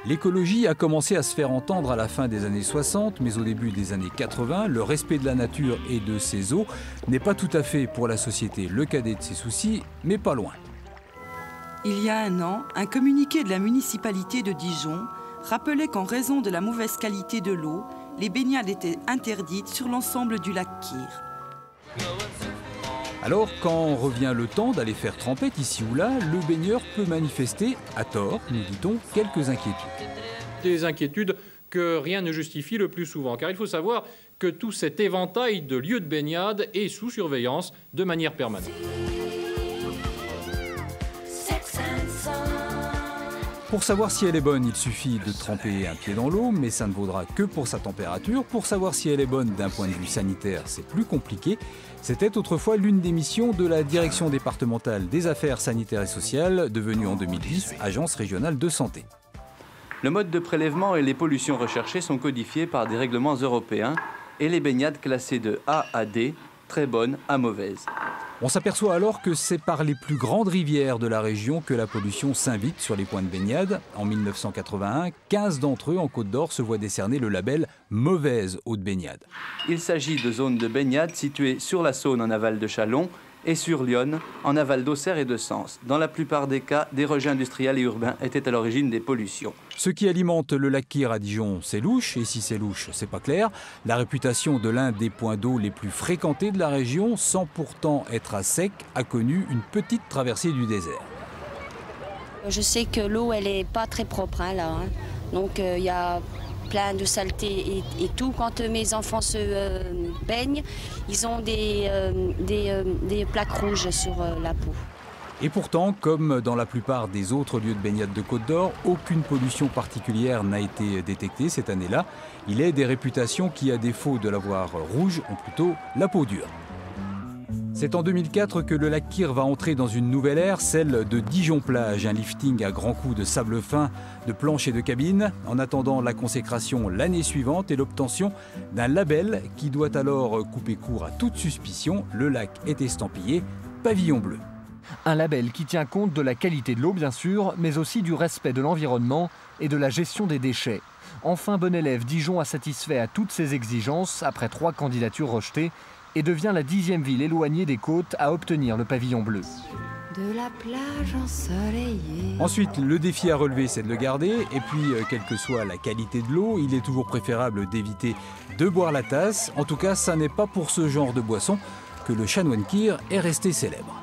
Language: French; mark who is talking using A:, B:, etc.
A: L'écologie a commencé à se faire entendre à la fin des années 60, mais au début des années 80, le respect de la nature et de ses eaux n'est pas tout à fait pour la société le cadet de ses soucis, mais pas loin.
B: Il y a un an, un communiqué de la municipalité de Dijon rappelait qu'en raison de la mauvaise qualité de l'eau, les baignades étaient interdites sur l'ensemble du lac Kyr.
A: Alors, quand revient le temps d'aller faire trempette ici ou là, le baigneur peut manifester, à tort, nous dit-on, quelques inquiétudes.
C: Des inquiétudes que rien ne justifie le plus souvent, car il faut savoir que tout cet éventail de lieux de baignade est sous surveillance de manière permanente.
A: Pour savoir si elle est bonne, il suffit de tremper un pied dans l'eau, mais ça ne vaudra que pour sa température. Pour savoir si elle est bonne d'un point de vue sanitaire, c'est plus compliqué. C'était autrefois l'une des missions de la Direction départementale des affaires sanitaires et sociales, devenue en 2010 Agence régionale de santé.
D: Le mode de prélèvement et les pollutions recherchées sont codifiés par des règlements européens et les baignades classées de A à D, très bonnes à mauvaises.
A: On s'aperçoit alors que c'est par les plus grandes rivières de la région que la pollution s'invite sur les points de baignade. En 1981, 15 d'entre eux en Côte d'Or se voient décerner le label « mauvaise eau de baignade ».
D: Il s'agit de zones de baignade situées sur la Saône en aval de Châlons et sur l'Yonne en aval d'Auxerre et de Sens. Dans la plupart des cas, des rejets industriels et urbains étaient à l'origine des pollutions.
A: Ce qui alimente le lac Kyr à Dijon, c'est louche, et si c'est louche, c'est pas clair. La réputation de l'un des points d'eau les plus fréquentés de la région, sans pourtant être à sec, a connu une petite traversée du désert.
E: Je sais que l'eau, elle est pas très propre là. Donc il y a plein de saleté et tout. Quand mes enfants se baignent, ils ont des plaques rouges sur la peau.
A: Et pourtant, comme dans la plupart des autres lieux de baignade de Côte d'Or, aucune pollution particulière n'a été détectée cette année-là. Il est des réputations qui, à défaut de l'avoir rouge, ont plutôt la peau dure. C'est en 2004 que le lac Kyr va entrer dans une nouvelle ère, celle de Dijon-Plage, un lifting à grands coups de sable fin, de planches et de cabines, en attendant la consécration l'année suivante et l'obtention d'un label qui doit alors couper court à toute suspicion. Le lac est estampillé pavillon bleu.
F: Un label qui tient compte de la qualité de l'eau, bien sûr, mais aussi du respect de l'environnement et de la gestion des déchets. Enfin, bon élève, Dijon a satisfait à toutes ces exigences après 3 candidatures rejetées et devient la 10e ville éloignée des côtes à obtenir le pavillon bleu.
G: De la plage ensoleillée.
A: Ensuite, le défi à relever, c'est de le garder. Et puis, quelle que soit la qualité de l'eau, il est toujours préférable d'éviter de boire la tasse. En tout cas, ça n'est pas pour ce genre de boisson que le chanoine Kyr est resté célèbre.